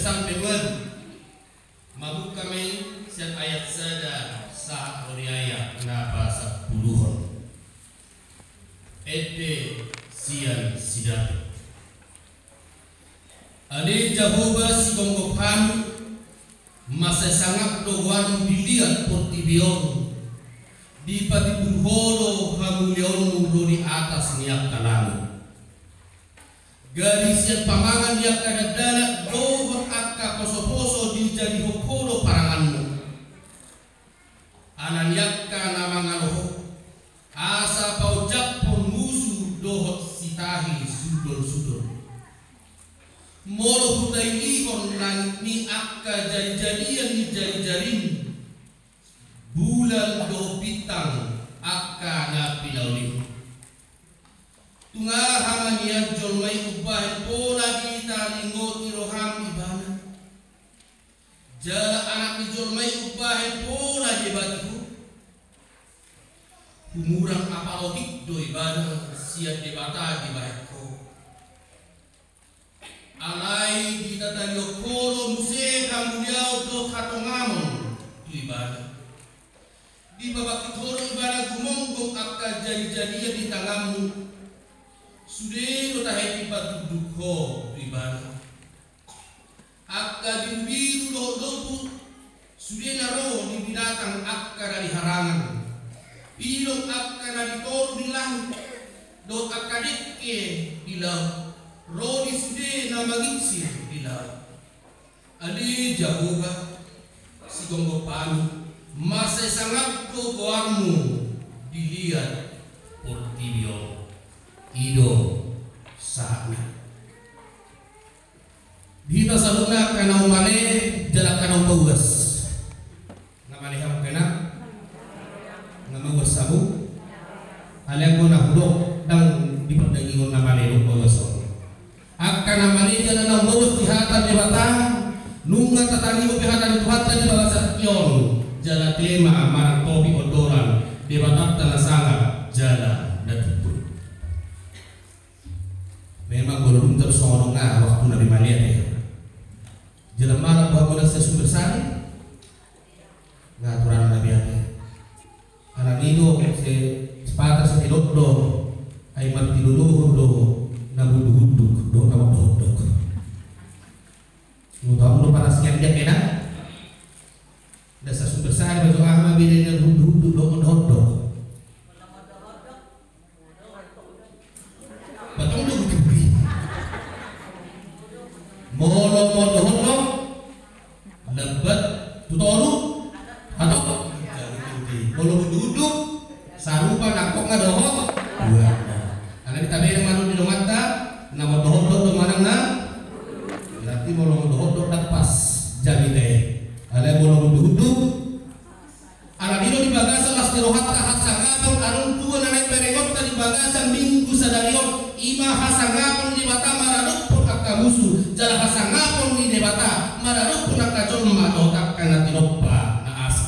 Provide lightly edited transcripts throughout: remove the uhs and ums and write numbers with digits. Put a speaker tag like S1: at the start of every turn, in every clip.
S1: sampai wen mabuk kami siap ayat sada saat oriaya kenapa 10 ede sian sidat ade Jehovah si gonggopan masa sangat doan dilihat portibion di pati burholo hamulion mulo di atas niak kalangan gadis yang pamangan dia kadadana dohon akka poso-poso di jadi hokolo paranganmu anan yakka namangaloho asa pau japon musuh dohot sitahi sudol-sudol molo hutai ikon nang ni akka jadi-jadian ni jari-jarin bulan do bintang akka na pinauli tunga hamanian jolmai ubah pola kita lingoti roham ibana jala anak ni jolmai ubah pola debatiku umurang apalotik do ibana siap debata di bahiko alai kita tanyo kolo muse kamuliau do katongamon do ibana di babak kitoro ibana gumonggong akka jadi-jadian di tanganmu sudah lo tahe tiba duduk ho ibana akka biru lo loput sudah naro di binatang akka dari harangan pilong akka dari toru di langit do akka dikke di laut rodi sudah nama gingsir di laut adi Jehovah si gonggopan masa sangat do goarmu dilihat portibio ido sana dita saluna kana umane jala kana uwas namane ham kana namawas sabu alego na hudo dang diperdangi on namane uwas akka namane jala na uwas di hatan di batang nunga tatani mo pihatan di hatan di bawah sakyon jala tema marang topi odoran di batang talasanga jala datipu memang belum tersono nga waktu Nabi Malia ya. Jelema bahwa kita sesumber sari ngaturan Nabi ane. Anak itu se sepatah setidok do, ay martiluduh do, nabuduk do nabuduk. Mudah mudah panas sekian dia kena. Dasar sumber sari baju ama bedanya huduk do nabuduk. Betul do molo lebat tutolu atau molo duduk sarupa nakok ngadohot ana ditabe manu di domata nama dohot do manang na berarti molo dohot dapas jami teh ada molo duduk ana dino di bagasan las dirohat hasangapon arun tua naik perengot di bagasan minggu sadarion ima hasangapon di batama raduk musuh jala hasangapon ni debata mararuk pun akajolma dotak kana tinopa na asi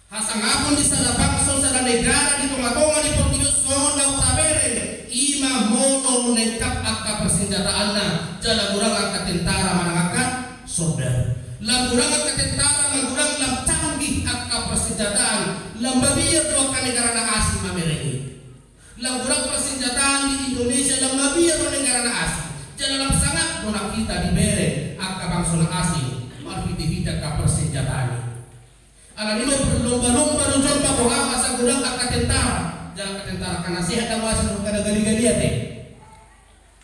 S1: hasangapon di sada bangsa sada negara di tonga-tonga di portigo sonda utabere ima mono menekap akka persenjataanna jala gurang akka tentara manangaka saudara lam gurang akka tentara lam gurang lam canggih akka persenjataan lam babiyar do akka negara na asi mamereni lam gurang persenjataan di Indonesia lam babiyar do negara na asi dalam sangat nona kita dibere akka bangsa asing marfiti kita ka persenjataan ala nilo berlomba-lomba mencoba bahwa asa gudang akka tentara jalan ka tentara kana sehat dan wasil kada gali-galia teh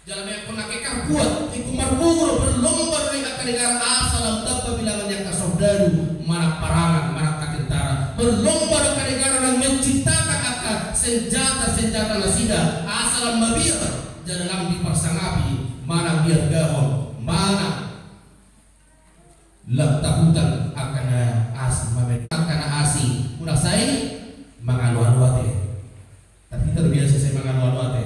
S1: jalan yang pernah kekar kuat iku marburo berlomba dengan akka negara asal dabba bilangan yang kasodaru mana parangan mana ka tentara berlomba dengan negara yang menciptakan akka senjata-senjata nasida asal mabir jalan dipersangapi mana biar gahon mana lam takutan akan asing mamet akan asing udah saya mangalu-alu tapi terbiasa saya mangalu-alu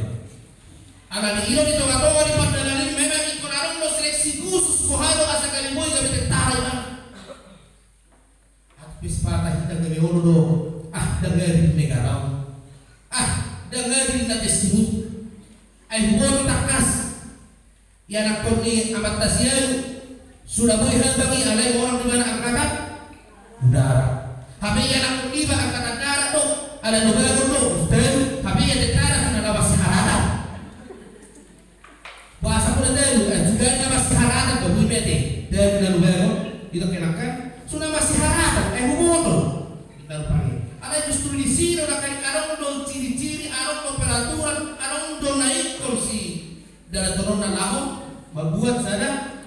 S1: anak di ilo di tengah-tengah di padalanin memang ikon arong lo seleksi khusus kuhado asa kaliboy gabi tentara ya habis patah kita gabi olo do dengerin negara dengerin na testimoni ay huwag takas yan ang ni amat tasyan Sudah boleh bagi alai orang di mana angkatan udara. Habis yang nak tiba angkatan darat tu ada dua tu. Dan habis yang tentara sudah dapat syarat. Bahasa pun ada juga dapat syarat bagi bete. Dan dua itu kenakan sudah masih syarat. Hubungan tu kita lupa. Ada justru di sini orang do ciri-ciri, orang do peraturan, orang do naik kursi dalam turunan lahum membuat sadar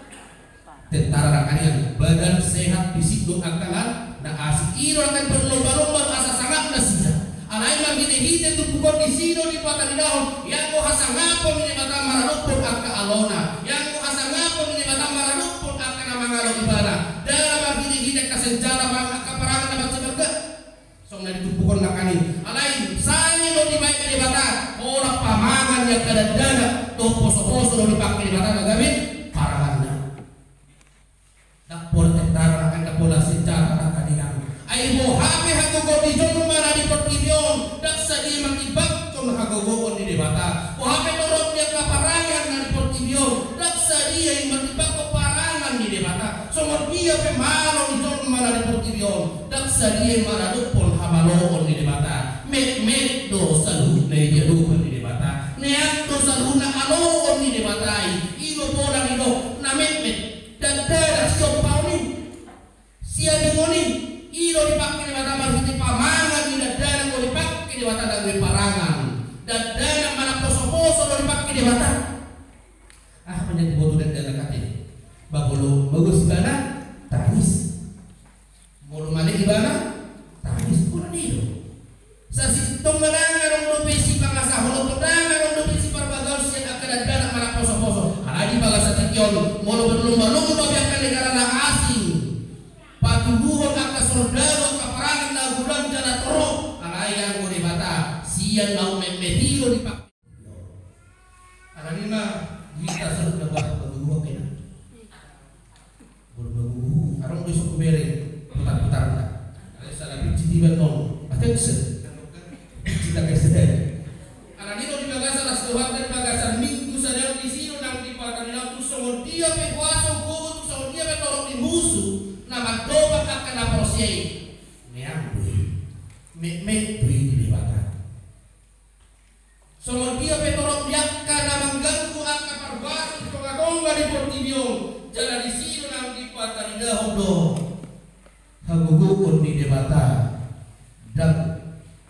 S1: tentara rakan yang badan sehat, fisik do akalan, na asik iro akan berlomba-lomba asa sangat nasija. Alai maghinihite tu pukul di sini di patang dahon, yang ko hasangapo ni mata maranupon akka alona, yang ko hasangapo ni mata maranupon akka namangalo ibana. Dalam maghinihite kasenjata mga kaparangan na magsabaga. So na ditupukon na kani. Alai sani do di baik di bata, ora pamangan yang kadang-kadang to poso-poso do dipakai di bata gagamit parangan. Por tentara akan pola sejarah kaniang ai mo hame hagogo di jon mana di pertibion dak sadi makibak kon hagogo di debata mo hame torok dia kaparangan na di pertibion dak sadi ai makibak parangan di debata somor dia pe malo di jon mana di pertibion dak sadi ai marado pon hamalo di debata met do salu nei dia do di debata neak do salu na alo di debata ilo pola ilo na met dan darah sopauni sia dengoni ilo dipakai di mata marhiti pamangan di darah ko dipakai di mata dagwe parangan dan darah mana poso-poso do dipakai di mata menjadi bodoh dan darah kate babolo bagus ibana tangis mulu malik ibana tangis pula nido sa sistem manangan do besi pangasa holo pedangan do besi parbagal sia akan darah mana poso-poso aladi bagasa tikyon mulu berlomba-lomba biarkan negara asing patuduhon angka soldado kaparangan na gudang jana toro alayang ko di bata siyan mau memediro di pak alani na kita sarut na buat baguho kena baguho arong besok kubere putar-putar na alay sa labing citiban nong attention kita keseder alani no di bagasan as tuhan dan bagasan minggu sadar di sino nang di patan na tusong dia pe puaso ko tusong dia pe torok di musuh na magdoba ka na prosye meambi me di bata so dia pe torok yak ka na mengganggu angka parbaru tonga-tonga di portibio jala di sino nang di patan dahon do hagugukon di debata dan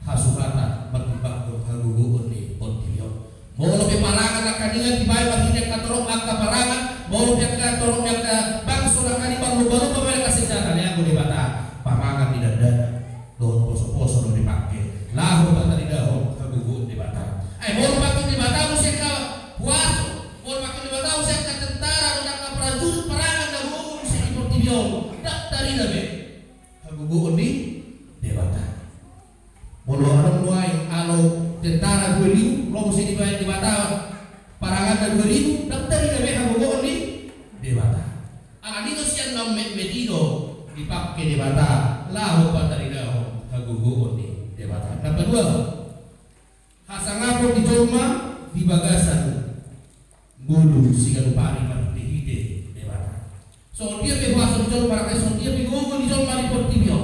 S1: hasugata magibagdo hagugukon di portibio molo pe parangan na kaningan di bae bagine katorok angka parangan molo pe katorok yak bangso na kanibang baru pemilih sejarah yang aku dibata pamangan tidak ada don poso-poso do dipakai lahu bata di dahon kagugu dibata mau pakai dibata musik ka puaso mau pakai dibata musik ka tentara dan ka prajurit perangan dan gugu musik di portibio dak tari dabe kagugu di dibata mulu arong luai alo tentara 2000 lo musik dibayar dibata parangan dan 2000 dak tari dabe kagugu di dibata anadino siya ng medido dipakai di bata lahu pataridaho haguguon di bata. Yang kedua hasangapo di jolma di bagasan bulu sigalupari dihide di bata. So dia behuasa di jolma rakyat so dia begugu di jolma di portibio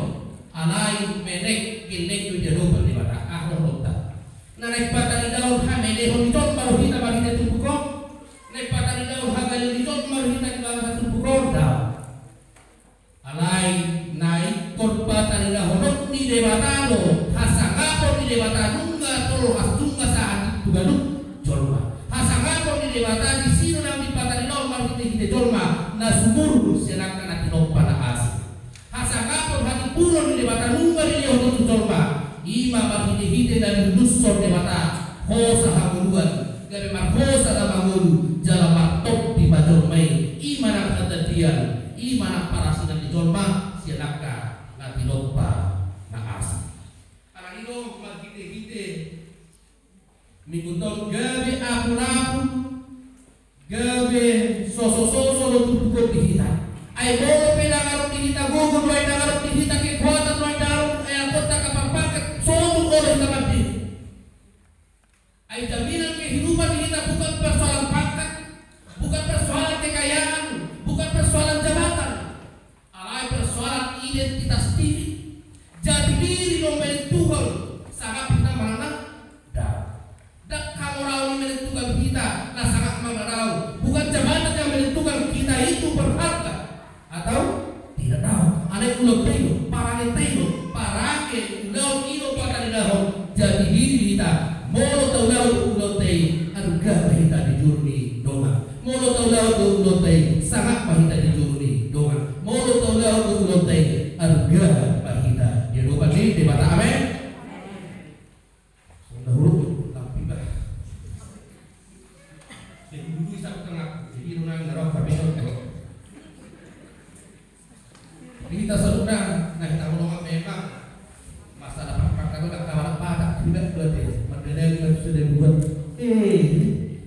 S1: alai menek ginek di jalupan di bata ahlo rota naik pataridaho hamedeho di jolma rohita bagite tupukong naik pataridaho hagali di jolma rohita di bagasan tupukong alai naik korba tanila honok ni debatano hasangapo ni debatano nga tolo hastunga saat tuganu jolma hasangapo ni debata di sino nang di patanila marhite jolma na sumur senaka na tinokpa na asi hasangapo hati puno ni debatano nga ni honok jolma ima marhite dan lusso debata hosa haguluan gabe marhosa na mangulu jala martok di bajolmai ima na katatian ima na parasinan di jolma sianaka na tinokpa na asi alanino maghite-hite miguton gabe apu-apu gabe soso-soso lo tupukot dihita ay bolo pinangarok dihita gugun lo ay nangarok dihita kekuatan lo ay narok ay akota kapapakat soto ko lo hitamati ay jaminan kehidupan dihita bukan persoalan pangkat bukan persoalan kekayaan bukan persoalan jabatan diri dong menentukan sangat kita mana dah. Dak kamu raw ini menentukan kita, nah sangat mana raw. Bukan jabatan yang menentukan kita itu berharga atau tidak tahu. Ada ulo tayo, parane tayo, parake ulo ilo pada di dahon. Jadi diri kita, molo tahu laut ulo tayo, harga kita di jurni donga. Molo tahu laut ulo tayo, sangat kita di jurni donga. Molo tahu laut ulo tayo, harga kita di lupa di mata amin. Sudah huruf tapi bah. Jadi dulu isap tengah, jadi runang ngerok tapi kita sedang, nah kita ngomong memang masalah perkara itu tak kawan padak tidak berarti, mandiri kita sudah buat,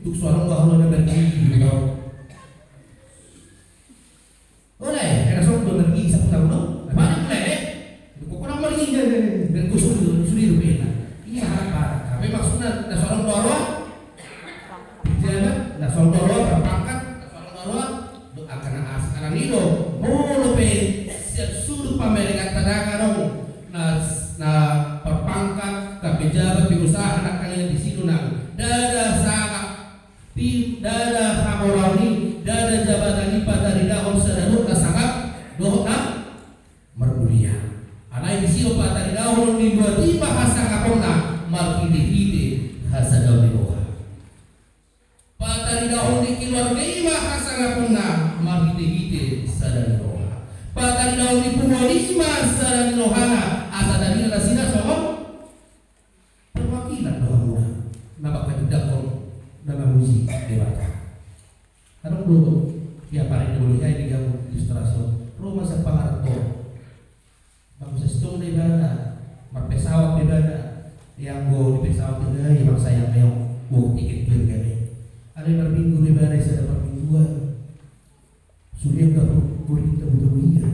S1: untuk suara bahwa ada bergigi, gitu. Oleh, karena soal bergigi satu tahun, mana boleh? Kok orang bergigi dan kusuk sudah rupanya, ini harap padak. Tapi maksudnya, nah soal bahwa, jangan, nah soal bahwa terpangkat, nah soal bahwa, akan akan itu, lebih suruh pamerikan tenaga dong, na perpangkat ke pejabat berusaha anak kalian di situ nang dada sangat dada hamorani dada jabatan ini pada ridahon sedang sangat doa mermulia anak di situ pada ridahon di dua tiba hasa kapona markidihide hasa doa pada ridahon di keluarga iba hasa kapona markidihide sadar doa pada daun di punolima secara lohana asa dari nasina soal perwakilan doa muda nampak tidak kau dalam musik dewata karena dulu ya paling dulu saya digabung ilustrasi rumah sepangarto bangsa setong di mana pesawat di mana yang go di pesawat itu yang saya yang go tiket gini ada yang berminggu di mana saya dapat mingguan sudah nggak kita betul-betul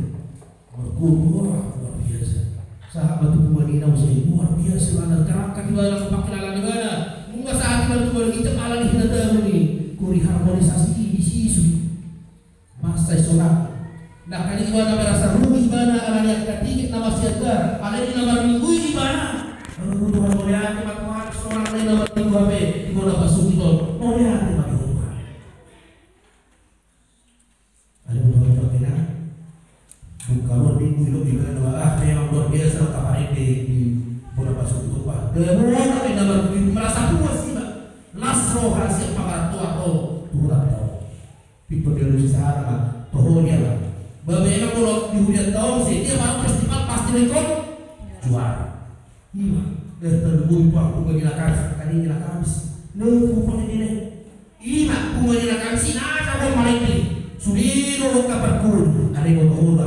S1: berkumpul luar biasa sahabat itu wanita usia luar biasa mana kerangka di mana kepakilan di mana bunga saat itu baru kita malah di hadapan ini kuri harmonisasi di sisu masa sholat nah kali mana merasa rugi mana ala yang ketinggi nama siaga ala di nama minggu di mana Tuhan boleh hati Tuhan sholat di nama minggu apa di mana pasuk itu boleh hati Tuhan ada betul betul kalau minggu itu di mana memang luar biasa kapan di bola pasuk itu pak. Kemudian tapi nama begitu merasa puas sih pak. Lasro hasil pakar tua turun tahu. People dia lucu sana, tohonya lah. Bagaimana kalau di hujan tahun sih dia baru festival pasti rekod juara. Iya, terlalu pak pengilakan kali ilakan sih. Kupon ini. Iya, kupon ilakan sih. Nah, kamu maling nih. Sudiro kaparkul ada yang mau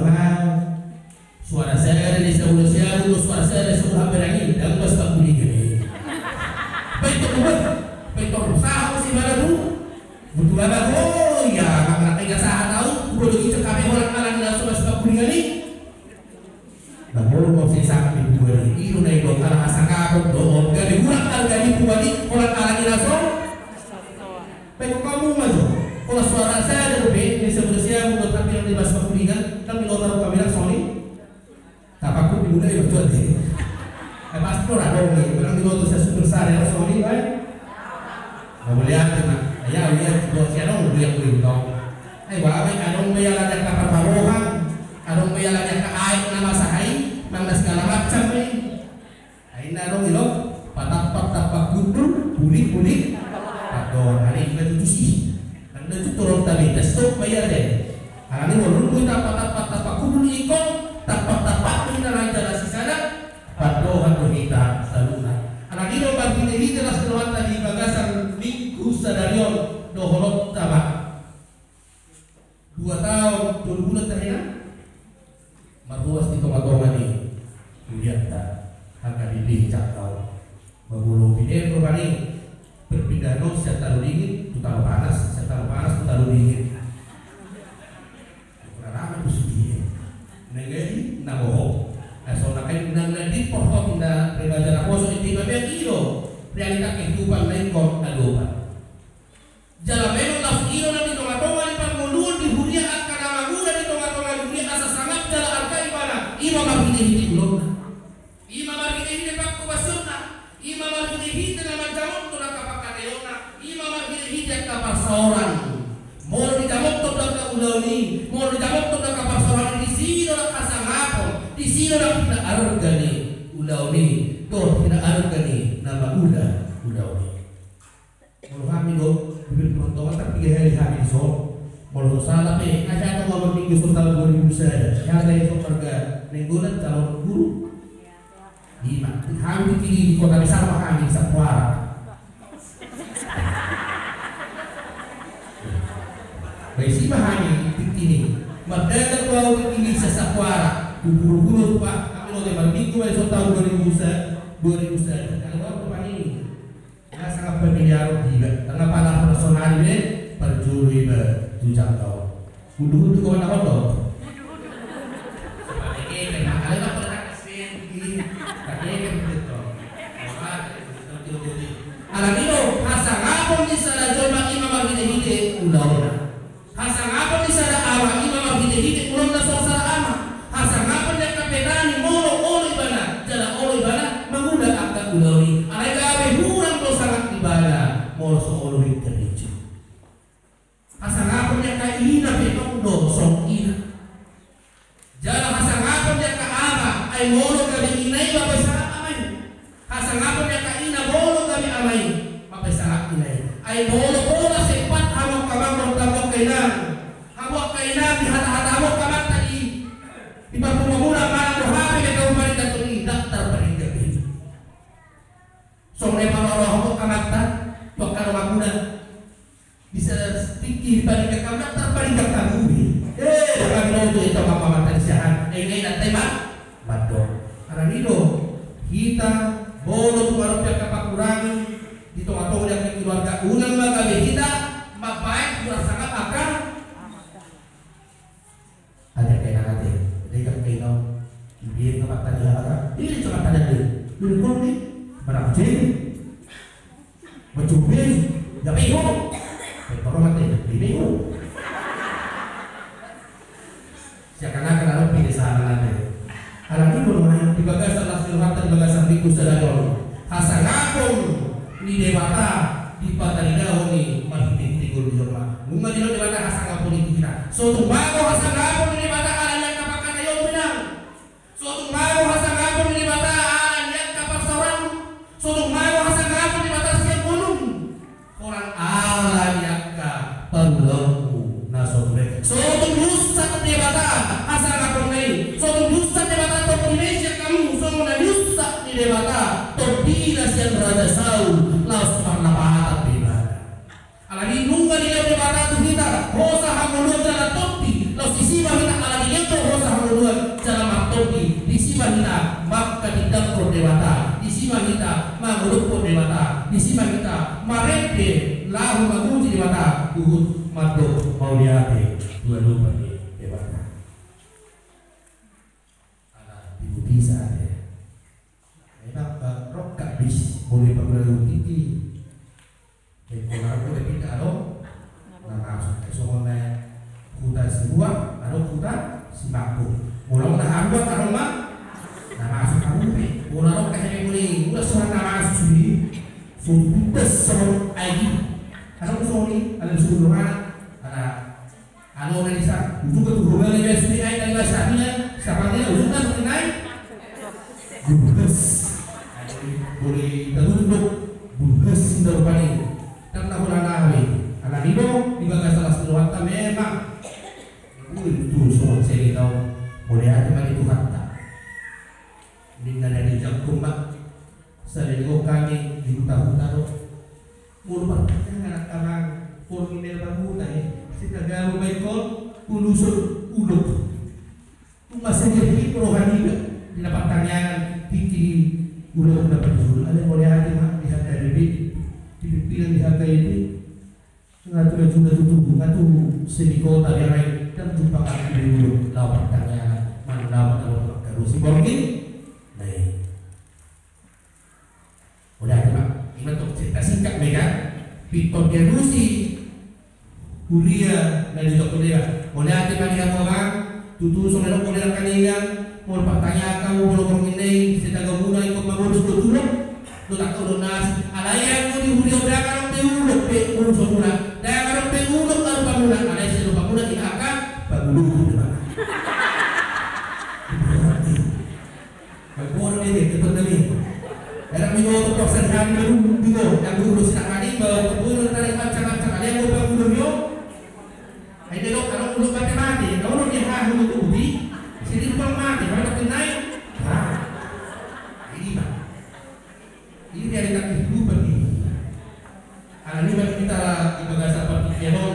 S1: suara saya dari sebuah siaru suara saya dari sebuah berangin dan bos tak boleh gini baik usaha sih mana bu butuh apa oh ya karena tiga saat tahu boleh kita kami orang alam dan sudah tak boleh gini nah mau sih sangat itu ini itu naik dokter asal kabut dong gak dikurang harga di kubali orang alam di langsung baik kamu maju kalau suara saya ada lebih di sebelah saya membuat tampilan di bahasa kuningan tapi kalau taruh kamera sorry tak aku dimulai berjual deh pasti orang dong nih bilang di luar saya super besar ya sorry baik nggak boleh cuma ya buat saya dong yang beli dong bapak adong bayar ada kapal barohan adong bayar ada ke air nama sahai mana segala macam nih ini adong itu patah gundul bulik adong hari ini itu sih itu turun tadi stop bayar deh. Hari ini mau kita tapak kubur ikon tapak kita naik jalan sisana padohan kita saluna. Anak ini bagi ini jelas keluar tadi bagasan minggu sadarion doholot tabak 2 tahun 2 bulan terakhir marhuas di tomat-tomat ini kemudian tak akan dibicak tahu berbulu video berbanding berpindah non saya taruh dingin taruh panas taruh dingin kurang ramai itu sedih negeri naboho so nakai nadi pohon na pribadi na poso itu babia kilo realita kehidupan lain kok adopan jala meno laf ilo na dito matonga ni pagmulun di huria at kanamaguna dito matonga di huria asa sangat jala arka ibana ima mapinihiti ulog na persoalan. Mau dijamok to ka ulau ni, mau dijamok to ka persoalan di sini nak kasangapon, di sini nak kita arugani ulau ni, to kita arugani nama ulau ni. Kalau kami do bibir penonton tak 3 hari kami so, kalau salah pe, ada to mau minggu total 2000 saya, yang dari so harga mingguan calon guru. Di kami di kota besar kami Sapuara. Baisi mahani ini, madala ko ini sa Sapuara, buru-buru pa kami no de minggu ay so tahun 2000 kalau apa ini nasa ka pamilyaro diga tanga pala personal ni perjuri ba tujang kau hudu ko na ko sebagai ala na pala kasin ini kakek beto ala dino hasangapon ni sa joma imam hide ulau hasangapon ni sa awa imam hide ulong na sa ama hasangapon ni kapetani molo ibana jala ibana mangula akta ulau ni ala gawe hurang to sangat ibana molo so olo interdicho hasangapon ni kaina pe do song ina jala hasangapon ni ka ama ay molo kami inay mapasarap amay hasangapon ni ka ina molo kami amay mapasarap inay ay molo sepat hawak kamang kainan hawak kainan hata-hata hawak kamang tadi ipapumamula para buhapi na kaumarin na ito ni Dr. Paringabi so may hawak kamang tuwag ka rumaguna bisa pikir balik ke kamar terparingkat kamu kami itu mamamatay siyahan ngayon at tayo madong karena itu kita boleh tumarap yang kapakurangan dito nga tong yang keluarga unang magabi kita mabaik mula sangat akan ada kainan natin dekat kainaw ibigay ng matanda hindi sa matanda din ko ni marapjin macubin yapi ko pero mati ibigay ko siya kana kalau pilih sana natin alam ini boleh dibagas alas dirhata dibagas ambiku sadadon hasangapon ni dewata di patarinaw ni mahitig-tigol di rumah bunga dilo dewata hasangapon itu kita so tumbago hasangapon ni dewata alam yang kapakan ayo pinang so tumbago hasangapon ni dewata alam yang kapasawang so tumbago hasangapon ni dewata siang gunung orang alam yang kapalongku nasotre so tumbusa ni dewata hasangapon ni so tumbusa ni dewata to Indonesia kamu so menalusa ni dewata to dinas yang berada Saul laos parlapahat bebada alagi nunga nila bebada tu kita hosa hamulun jala topi laos isiba kita alagi nito hosa hamulun jala matopi isiba kita maka tidak ko dewata isiba kita manguluk ko dewata isiba kita marete lahu maguji dewata uhud madok mauliate dua-dua bagi dewata ala ibu bisa ya enak rok kabis boleh paglalu titi kalau aku tidak ada nah so na hutan sebuah ada hutan simakku mulau na hambot aroma na masuk kamu pe mulau kayak boleh udah suara na masuk sini sudah so lagi kalau sorry ada suruhan ada anu na isa untuk keturunan yang sudah ai dari bahasanya siapanya udah seperti naik bukas boleh terunduk bukas indah paling karena hulanawi anak itu dibagas salah satu waktu memang itu soal saya tahu boleh ada bagi Tuhan tak dengan dari jam kumbak sedego kami di hutan-hutan mulu pertanyaan anak kamang forminer bangunan ya kita garu baikol ulusur uluk masih jadi rohani di dapat tanyakan tinggi uluk dapat dulu ada boleh ada mak lihat dari dipilih diharga ini ngatur juga tutup ngatur sedikota yang lain dan jumpa kaki dulu lawan tanya mana lawan karusi borgin naik udah coba ini untuk cerita singkat mereka Victor Gerusi Kuria dari dokter boleh hati kalian orang tutu soalnya boleh kalian mau pertanyaan kamu belum mengenai cerita gabungan ikut mengurus tutup lu tak tahu nas alayang mo di hulyo da karon ti ulok pe ulo so mula da karon Era minuto po sa dami ng bigo, ang gulo sa kani ba, puno tayo macam-macam, yang mo ba gulo nyo? Ay dito, anong gulo mati-mati? Ano niya ha, gulo ubi? Sili ko pang mati, ano tinay? Ha? Hindi ba? Ini dari kehidupan ini. Alam niyo ba kita ibaga sa pagkikyanon,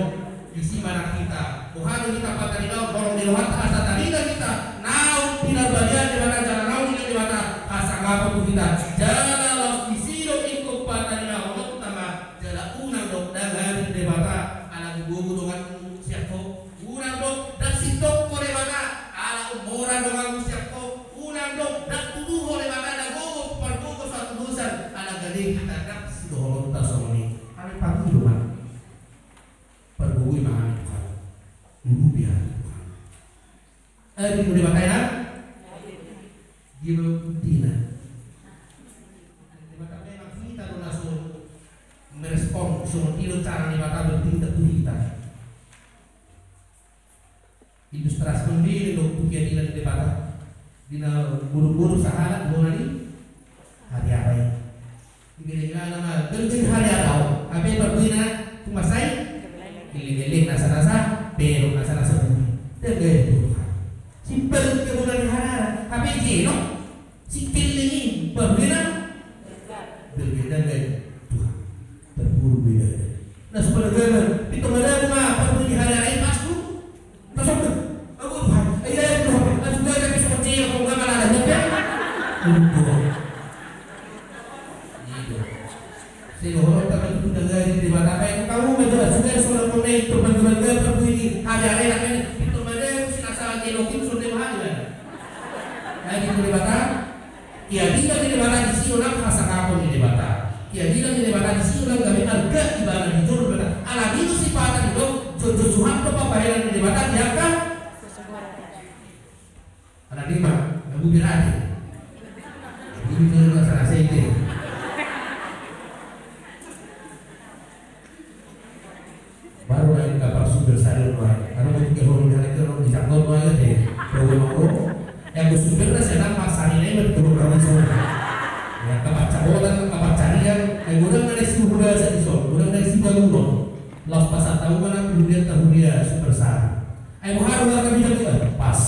S1: isi mana kita, Tuhan kita patalinaw, kalau diluhat asa talina kita, naon pinabalian di mana jalan naon di mana asa ngapa kita. Jala isiro ingko patalinaw, utama jala unang dok dagan di mana ala gugu dengan siapa, unang dok dan sitok ko di mana ala umuran dengan siapa, unang dok dan tuduh di mana dan gugu pergugu satu dosan ala galing kita dak sidohon ta somoni. Ari pagi doman. Pergugu mana Tuhan. Biar Tuhan. Di mo di ba kaya? Di mo tina. Di ba kaya makita mo na so merespon so ilo cara ni bata bertindak kita. Ilustrasi sendiri lo pukian ilan di bata. Dina buru-buru sahalat mo na ni hari-hari. Ibigay nama kerja hari-hari. Apa yang berbina kumasai? Iling-iling nasa-nasa. Pero nasa bumi. Dagay Tuhan. Simple ka muna ni harara. Tapi jeno, si kilingin. Berbeda. Berbeda dagay Tuhan. Terburu beda. Nasa palagaman. Ito malam mga pagmuli ni harara ay pasok. Pasok na. Ako Tuhan. Ay dahil Tuhan. At suga kami sa katiya kung nga malala niya. Tuhan. Siguro kami tunangan di mana apa kamu menjelaskan soal mengenai perbandingan berbunyi hari-hari nak itu mana sinasa jelokin sudah mahal. Nah di mana? Ia bila di mana di sini orang khasa kampung di mana? Ia bila di mana di sini orang kami harga di mana di jurus mana? Alam itu sifat itu jodohan apa bayaran di mana dia kan? Anak lima, kamu berani. Ini juga salah saya. Baru lagi kapal sumber sayur karena mau tiga orang dari kerong di jangkau aja deh. Program aku yang bersumber lah sedang pasar ini berturut kami semua. Ya kapal cabotan, kapal carian, gudang dari si muda saya disol, gudang dari si bagulo. Los pasar tahu mana kemudian tahu dia super sar. Ayo haru kami jaga pas.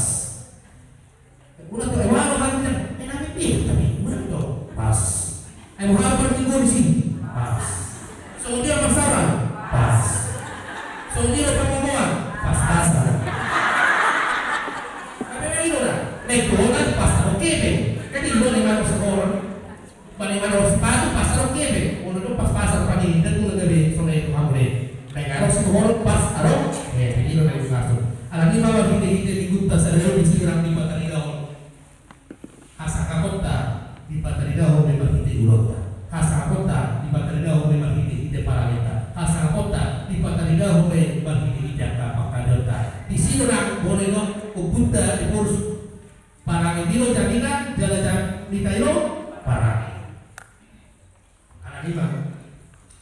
S1: Udah tuh haru kami jaga. Enak pih tapi udah tuh pas. Ayo haru bertinggal di sini pas. Kemudian pasaran pas. So dia dapat ngomongan pas-pasan. Apa yang itu dah? McDonald pasar oke deh. Kan di luar lima sekolah, bagaimana sepatu pasar oke deh. Kalau itu pas-pasan pagi dan tuh lebih soalnya itu kamu deh. Mereka sekolah pas arok, jadi lo lagi masuk. Alami mama hide di gutta sadar di sirang di batari daun. Asa kapota di batari daun memang hide ulota. Asa kapota di batari daun memang hide parameta. Asa kapota di batari daun bagi jangka pakadota. Di sini orang boleh no kubunta di kursus para indilo jaminan jalan di kailo para anak lima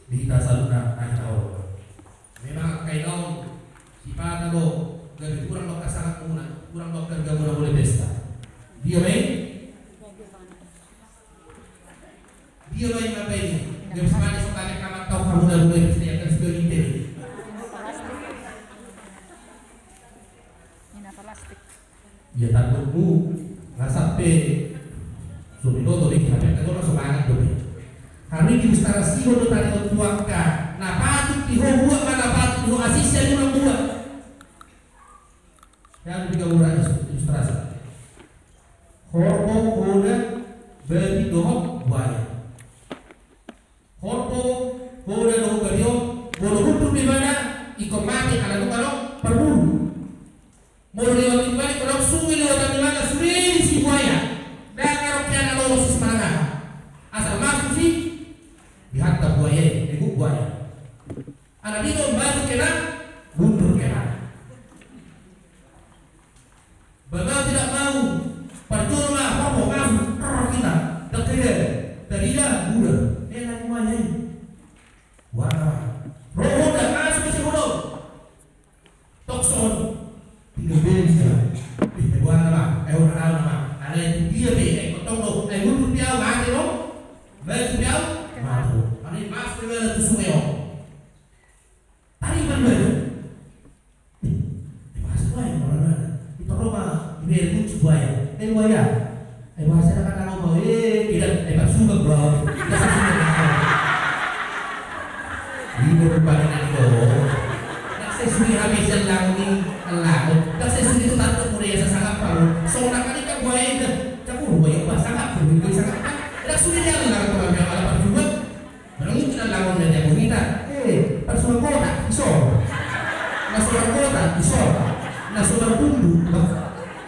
S1: di tasaluna naikau. Memang kailo sifat lo gabi kurang dokter sangat muna kurang dokter gak boleh pesta. Dia main apa ini? Gak bisa mana sekali kamar tahu kamu dah boleh pesta yang kan sudah ini. Ya takutmu nggak sampai subinoto di kita kan orang semangat tuh. Hari ini ilustrasi untuk tadi tuangkan. Nah patut diho buat mana patut diho asisnya juga buat. Yang tiga orang ilustrasi. Hormo kona beri dohok buaya. Hormo kona dohok beri bodoh hukum di mana ikut mati kalau perburu. Mau lewat di balik kalau sungai lewat di mana sungai si buaya dan kalau kian lolos semangat asal masuk sih dihantar buaya ibu buaya anak itu baru kena mundur kena bapak tidak mau percuma apa mau masuk kita dari dah budak enak buaya wah roh dah masuk ke sini tokson tiga benda, buat apa? Orang nama, ada yang dia be, kotong lo, butuh dia mati lo, waya. Bahasa kata ngomong tidak suka bro. Ini berubah itu. Saya sudah habiskan lagi laut. Saya sudah tahu Korea sangat paru. Soalnya kali kan buaya campur buaya apa sangat berbeda sangat. Tidak sudah jalan lalu kalau dia malah juga. Berang itu dan lawan dari yang kita. Persoalan kota iso. Nasional kota iso. Nasional tundu.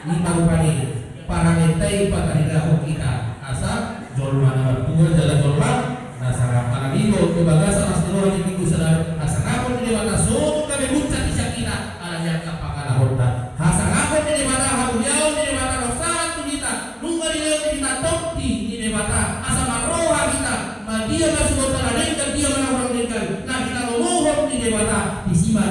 S1: Ini baru kali para netai pada negara kita. Asal jolma nomor 2 jalan jolma. Nasara para minggu kebagasan asal di minggu sadar asal ngapun di mana so kami muncak isya kita ala yang kapakala horta asal ngapun di mana habu jauh di mana roksat kita nunggu di lewat kita topti di mana asal maroha kita dia masuk kota dan dia mana orang dengan nah kita mohon di mana di sima